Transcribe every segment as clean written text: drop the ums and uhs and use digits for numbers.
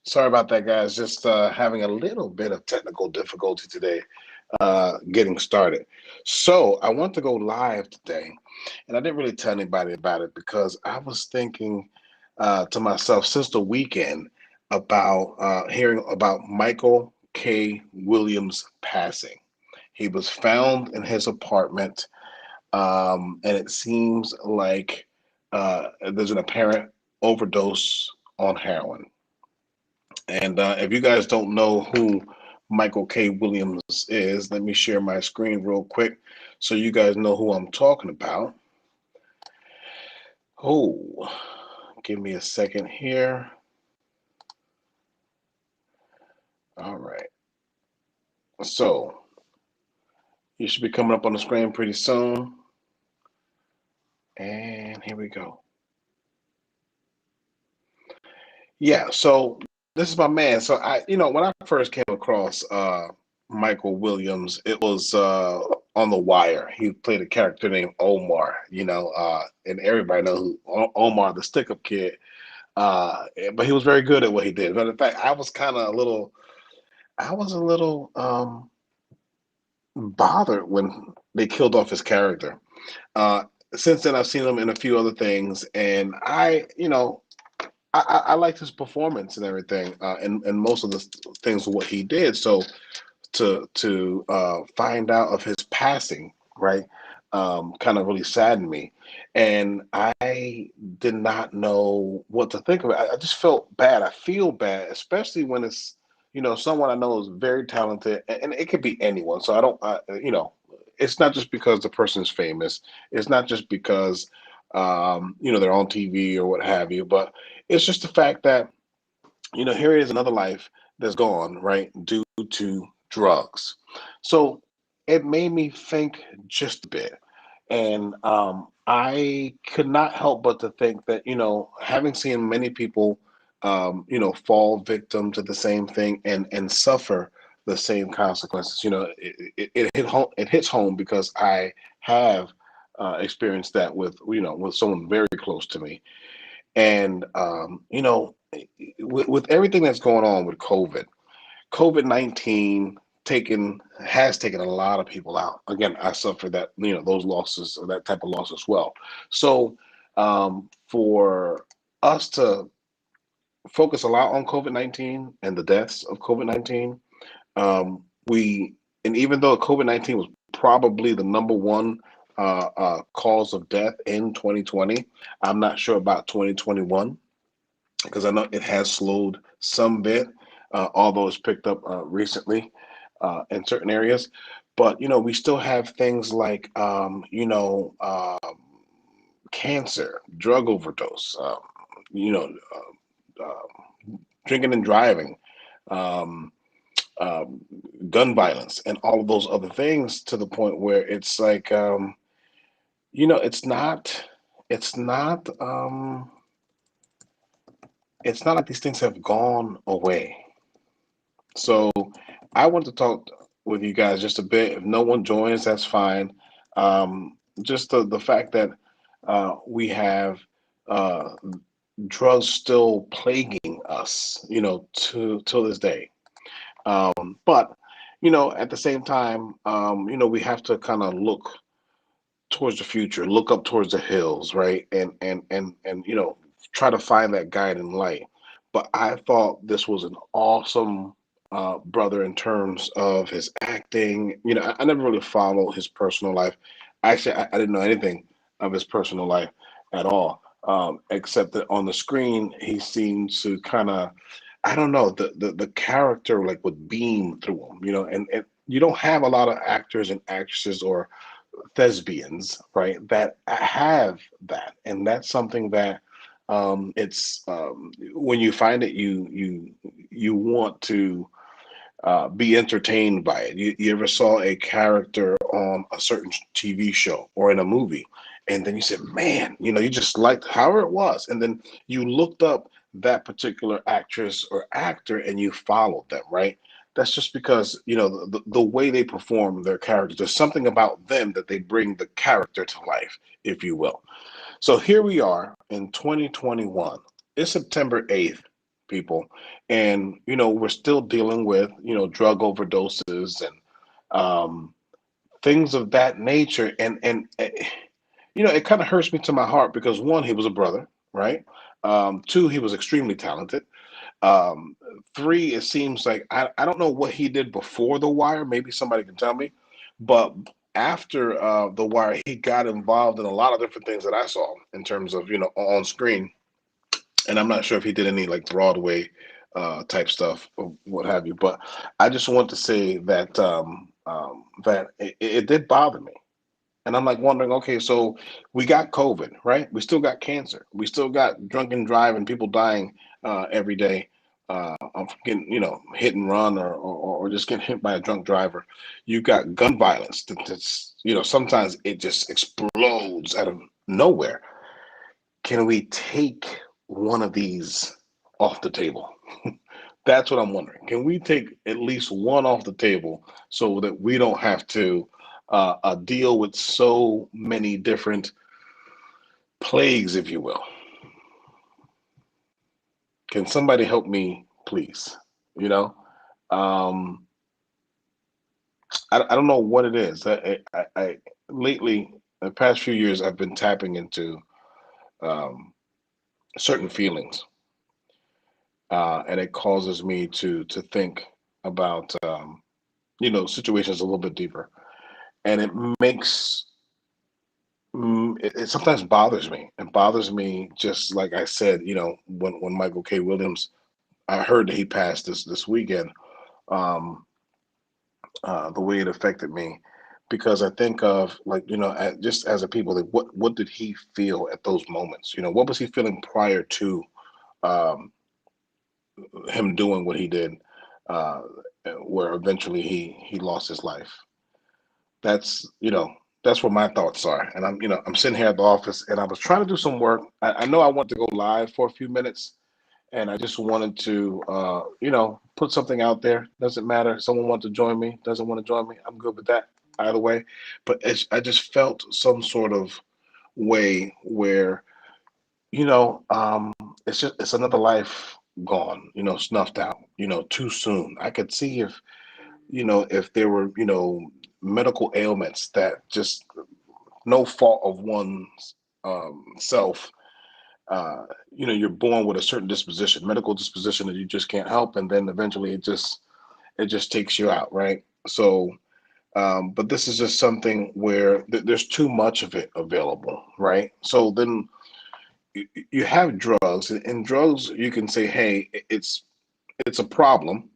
Sorry about that, guys. Just having a little bit of technical difficulty today getting started. So I want to go live today, and I didn't really tell anybody about it because I was thinking to myself since the weekend about hearing about Michael K. Williams passing. He was found in his apartment, and it seems like there's an apparent overdose on heroin. And if you guys don't know who Michael K. Williams is, let me share my screen real quick so you guys know who I'm talking about. Oh, give me a second here. All right. So you should be coming up on the screen pretty soon. And here we go. Yeah, so this is my man. So when I first came across Michael Williams, it was on The Wire. He played a character named Omar, and everybody knows who Omar, the stick-up kid. But he was very good at what he did. But in fact, I was a little bothered when they killed off his character. Uh, since then, I've seen him in a few other things, and I liked his performance and everything, and most of the things of what he did. So to find out of his passing, right, kind of really saddened me, and I did not know what to think of it. I just felt bad. I feel bad, especially when it's someone I know is very talented, and it could be anyone. So I don't, it's not just because the person's famous. It's not just because they're on TV or what have you, but it's just the fact that here is another life that's gone, right, due to drugs. So it made me think just a bit. And I could not help but to think that, having seen many people, fall victim to the same thing and suffer the same consequences, it hit home, it hits home because I have experienced that with someone very close to me. And with everything that's going on with COVID-19 has taken a lot of people out. Again, I suffered that, those losses or that type of loss as well. So for us to focus a lot on COVID-19 and the deaths of COVID-19, we and even though COVID-19 was probably the number one cause of death in 2020, I'm not sure about 2021 because I know it has slowed some bit, although it's picked up recently in certain areas. But we still have things like cancer, drug overdose, you know, drinking and driving, um, um, gun violence, and all of those other things to the point where it's like it's not, it's not. It's not like these things have gone away. So I want to talk with you guys just a bit. If no one joins, that's fine. Just the fact that we have uh, drugs still plaguing us, to till this day. But at the same time, we have to kind of look towards the future, look up towards the hills, right? And try to find that guiding light. But I thought this was an awesome brother in terms of his acting. I never really followed his personal life. Actually, I didn't know anything of his personal life at all, except that on the screen he seemed to kind of, I don't know, the character like would beam through him, and you don't have a lot of actors and actresses or thespians, right, that have that, and that's something that it's when you find it, you want to be entertained by it. You ever saw a character on a certain TV show or in a movie, and then you said, man, you just liked how it was, and then you looked up that particular actress or actor and you followed them, right? That's just because, the way they perform their characters, there's something about them that they bring the character to life, if you will. So here we are in 2021. It's September 8th, people. And, we're still dealing with, drug overdoses and things of that nature. It kind of hurts me to my heart because one, he was a brother, right? Two, he was extremely talented. Um, Three, it seems like I don't know what he did before The Wire. Maybe somebody can tell me. But after The Wire, he got involved in a lot of different things that I saw in terms of, on screen. And I'm not sure if he did any like Broadway type stuff or what have you. But I just want to say that that it did bother me. And I'm like wondering, okay, so we got COVID, right? We still got cancer. We still got drunken driving, people dying every day of getting, hit and run or just getting hit by a drunk driver. You got gun violence that's, sometimes it just explodes out of nowhere. Can we take one of these off the table? That's what I'm wondering. Can we take at least one off the table so that we don't have to deal with so many different plagues, if you will? Can somebody help me, please? You know, um, I don't know what it is. I lately, the past few years, I've been tapping into um, certain feelings, and it causes me to think about situations a little bit deeper, and it makes it sometimes bothers me. It bothers me just like I said, when Michael K. Williams, I heard that he passed this weekend. Um, the way it affected me, because I think of like just as a people, like what did he feel at those moments? What was he feeling prior to um, him doing what he did, uh, where eventually he lost his life. That's where my thoughts are. And I'm sitting here at the office and I was trying to do some work. I know I want to go live for a few minutes and I just wanted to put something out there. Doesn't matter. Someone wants to join me, doesn't want to join me. I'm good with that either way. But I just felt some sort of way where, it's another life gone, snuffed out, too soon. I could see if there were, medical ailments that just no fault of one's self. You're born with a certain disposition, medical disposition that you just can't help, and then eventually it just takes you out, right? So, but this is just something where there's too much of it available, right? So then you have drugs, and drugs you can say, hey, it's a problem,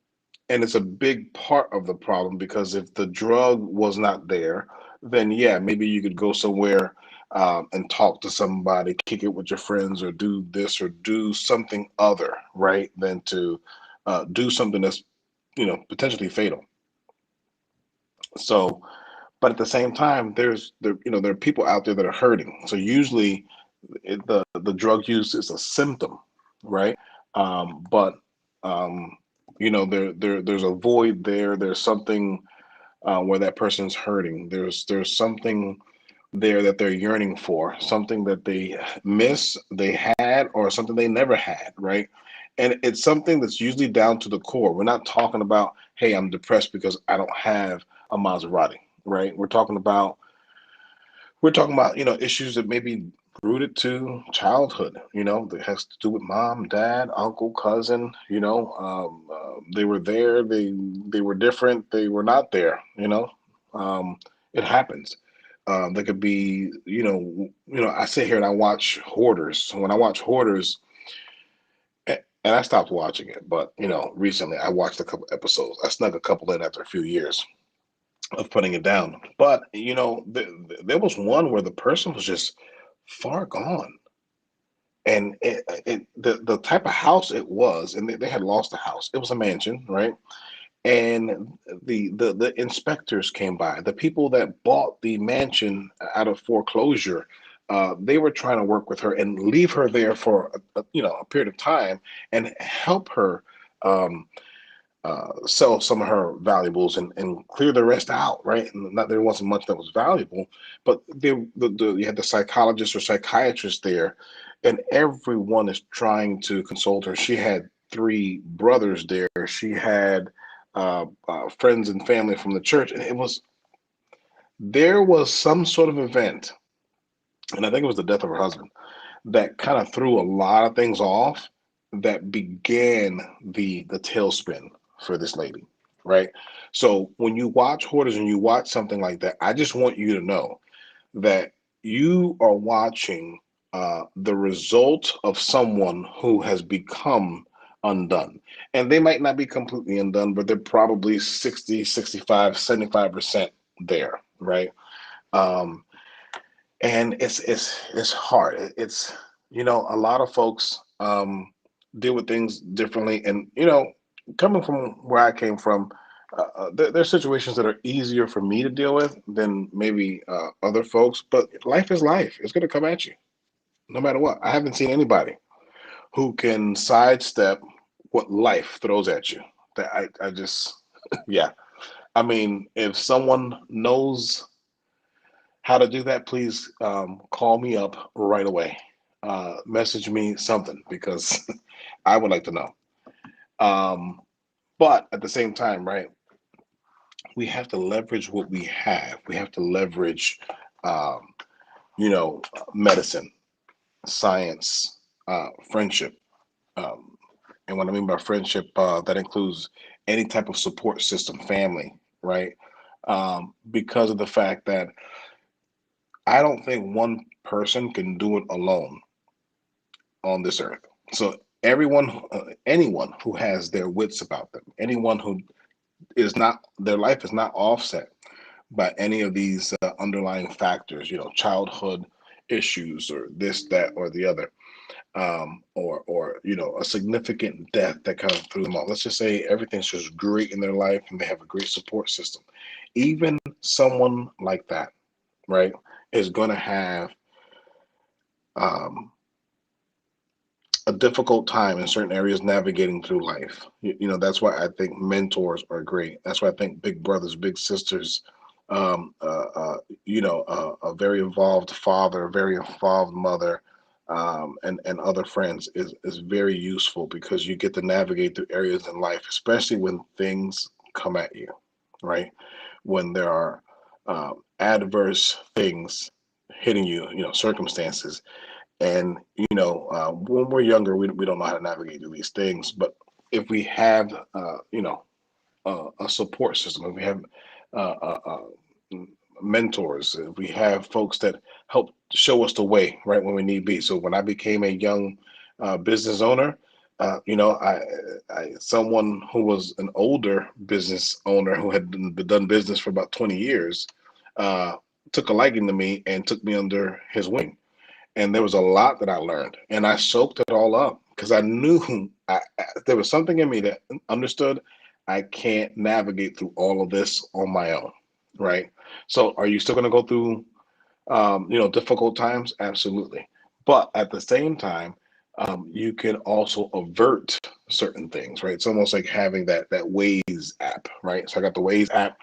and it's a big part of the problem because if the drug was not there, then yeah, maybe you could go somewhere and talk to somebody, kick it with your friends, or do this or do something other, right? Than to do something that's potentially fatal. So, but at the same time, there are people out there that are hurting. So usually, the drug use is a symptom, right? But there's a void there. There's something where that person's hurting. There's something there that they're yearning for, something that they miss, they had, or something they never had, right? And it's something that's usually down to the core. We're not talking about, hey, I'm depressed because I don't have a Maserati, right? We're talking about issues that may be rooted to childhood, that has to do with mom, dad, uncle, cousin. They were there, they were different, they were not there. Um, it happens. There could be, I sit here and I watch Hoarders. When I watch Hoarders, and I stopped watching it, but recently I watched a couple episodes. I snuck a couple in after a few years. of putting it down. But there was one where the person was just far gone, and the type of house it was, and they had lost the house. It was a mansion, right? And the inspectors came by. The people that bought the mansion out of foreclosure, they were trying to work with her and leave her there for a period of time and help her. Um, Sell some of her valuables and clear the rest out, right? And not there wasn't much that was valuable, but you had the psychologist or psychiatrist there, and everyone is trying to console her. She had three brothers there. She had friends and family from the church, and there was some sort of event, and I think it was the death of her husband that kind of threw a lot of things off that began the tailspin for this lady, right? So when you watch Hoarders and you watch something like that, I just want you to know that you are watching the result of someone who has become undone. And they might not be completely undone, but they're probably 60, 65, 75% there, right? Um, and it's hard. It's a lot of folks deal with things differently, and coming from where I came from, there's situations that are easier for me to deal with than maybe other folks. But life is life; it's going to come at you no matter what. I haven't seen anybody who can sidestep what life throws at you. That I just yeah. I mean, if someone knows how to do that, please call me up right away. Message me something because I would like to know. Um, but at the same time, right, we have to leverage what we have. We have to leverage, um, medicine, science, friendship. Um, and what I mean by friendship, that includes any type of support system, family, right? Because of the fact that I don't think one person can do it alone on this earth. So everyone, anyone who has their wits about them, anyone who is not, their life is not offset by any of these underlying factors, childhood issues or this, that, or the other, or a significant death that kind of threw them off. Let's just say everything's just great in their life and they have a great support system. Even someone like that, right, is going to have um, a difficult time in certain areas navigating through life. That's why I think mentors are great. That's why I think big brothers, big sisters, um, uh, uh, a very involved father, a very involved mother, and other friends is very useful because you get to navigate through areas in life, especially when things come at you, right? When there are adverse things hitting you, circumstances, and when we're younger, we don't know how to navigate through these things. But if we have a support system, if we have uh, uh, uh, mentors, if we have folks that help show us the way right when we need be. So when I became a young business owner, I someone who was an older business owner who had done business for about 20 years uh, took a liking to me and took me under his wing, and there was a lot that I learned, and I soaked it all up because I knew there was something in me that understood I can't navigate through all of this on my own, right? So, are you still going to go through, difficult times? Absolutely, but at the same time, you can also avert certain things, right? It's almost like having that Waze app, right? So I got the Waze app,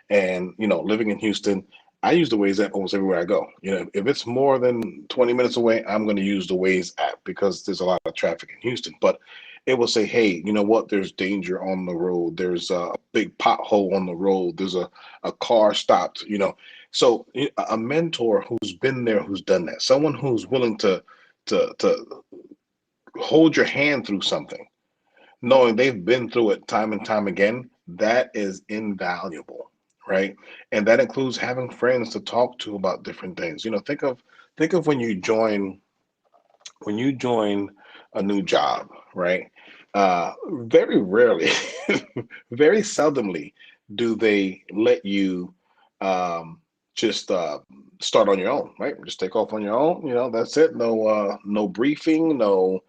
and living in Houston, I use the Waze app almost everywhere I go. If it's more than 20 minutes away, I'm going to use the Waze app because there's a lot of traffic in Houston. But it will say, hey, you know what? There's danger on the road. There's a big pothole on the road. There's a car stopped, So a mentor who's been there, who's done that, someone who's willing to hold your hand through something, knowing they've been through it time and time again, that is invaluable, right? And that includes having friends to talk to about different things. Think of when you join a new job, right? Very rarely, very seldomly do they let you. um, just start on your own, right? Just take off on your own. That's it. No briefing, no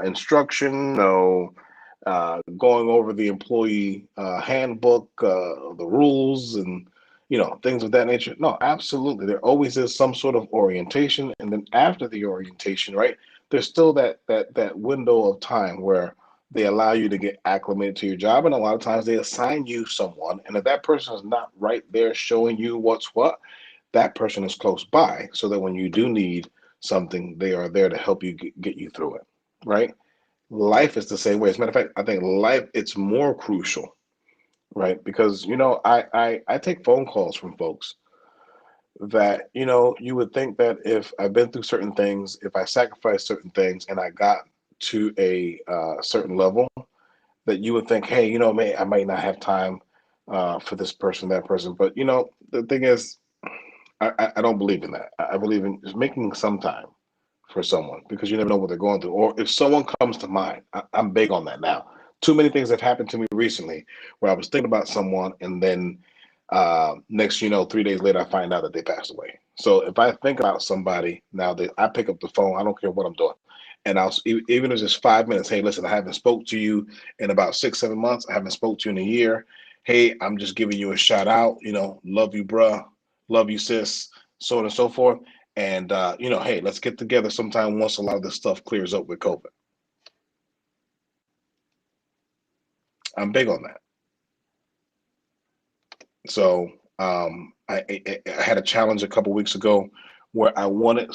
instruction, no going over the employee handbook, the rules, and things of that nature. No, absolutely. There always is some sort of orientation, and then after the orientation, right, there's still that window of time where they allow you to get acclimated to your job, and a lot of times they assign you someone, and if that person is not right there showing you what's what, that person is close by, so that when you do need something, they are there to help you get you through it, right? Life is the same way. As a matter of fact, I think life it's more crucial, right? Because I take phone calls from folks that you would think that if I've been through certain things, if I sacrificed certain things, and I got to a certain level, that you would think, hey, I might not have time for this person, that person. But the thing is, I don't believe in that. I believe in just making some time for someone, because you never know what they're going through. Or if someone comes to mind, I'm big on that now. Too many things have happened to me recently where I was thinking about someone, and then next, 3 days later, I find out that they passed away. So if I think about somebody now, that I pick up the phone, I don't care what I'm doing. And even if it's just 5 minutes, hey, listen, I haven't spoke to you in about 6, 7 months. I haven't spoke to you in a year. Hey, I'm just giving you a shout out. Love you, bruh. Love you, sis. So on and so forth. And hey, let's get together sometime once a lot of this stuff clears up with COVID. I'm big on that. So I had a challenge a couple weeks ago where I wanted a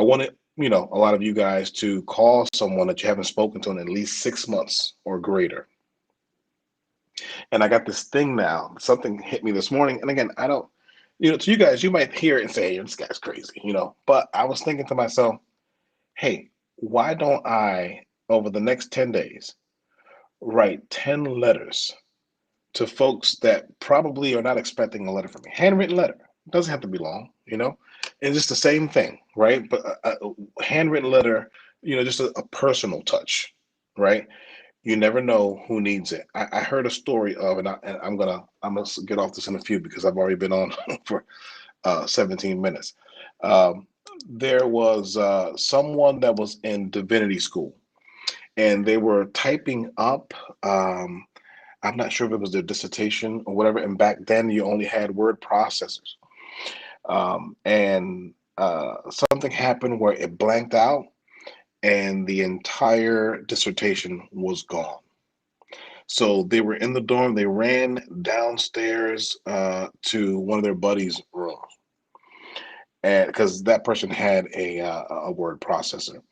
lot of you guys to call someone that you haven't spoken to in at least 6 months or greater. And I got this thing now. Something hit me this morning, and again, I don't, to you guys, you might hear it and say, hey, this guy's crazy, But I was thinking to myself, hey, why don't I, over the next 10 days, write 10 letters to folks that probably are not expecting a letter from me? Handwritten letter. It doesn't have to be long, And just the same thing, right? But a handwritten letter, just a personal touch, right? You never know who needs it. I heard a story of, and I'm gonna get off this in a few because I've already been on for 17 minutes. Um, there was someone that was in divinity school, and they were typing up. I'm not sure if it was their dissertation or whatever. And back then, you only had word processors. And something happened where it blanked out, and the entire dissertation was gone. So they were in the dorm. They ran downstairs to one of their buddies' rooms, and because that person had a word processor,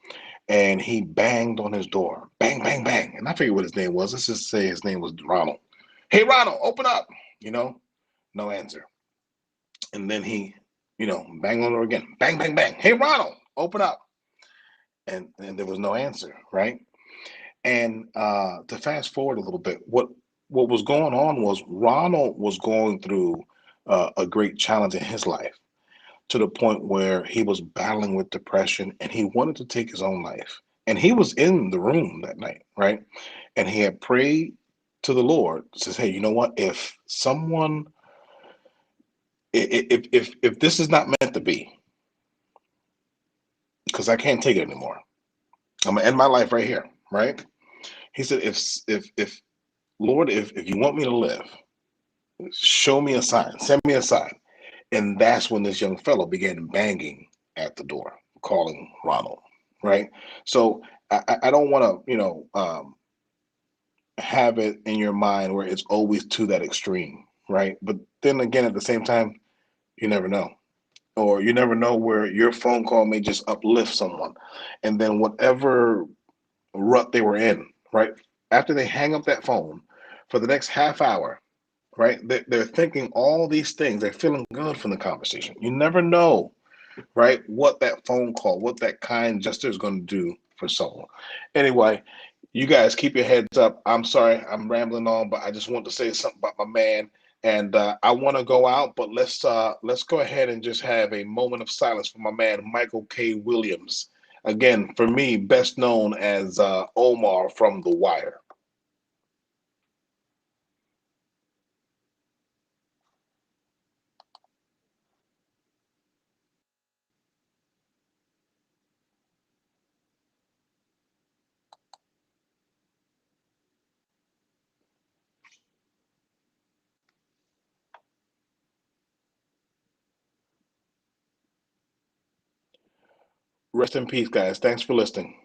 and he banged on his door, bang, bang, bang, and I figured what his name was. Let's just say his name was Ronald. Hey, Ronald, open up. No answer. And then he, bang on her again, bang, bang, bang. Hey, Ronald, open up. And there was no answer, right? And to fast forward a little bit, what was going on was Ronald was going through a great challenge in his life, to the point where he was battling with depression, and he wanted to take his own life. And he was in the room that night, right? And he had prayed to the Lord, says, "Hey, you know what? If someone, if this is not meant to be, because I can't take it anymore, I'm gonna end my life right here, right?" He said, "If Lord, if you want me to live, show me a sign, send me a sign." And that's when this young fellow began banging at the door, calling Ronald, right? So I don't want to, have it in your mind where it's always to that extreme, right? But then again, at the same time, you never know. Or you never know where your phone call may just uplift someone. And then whatever rut they were in, right? After they hang up that phone, for the next half hour, right? They're thinking all these things. They're feeling good from the conversation. You never know, right? What that phone call, what that kind gesture is going to do for someone. Anyway, you guys keep your heads up. I'm sorry, I'm rambling on, but I just want to say something about my man. And I want to go out, but let's go ahead and just have a moment of silence for my man, Michael K. Williams. Again, for me, best known as Omar from The Wire. Rest in peace, guys. Thanks for listening.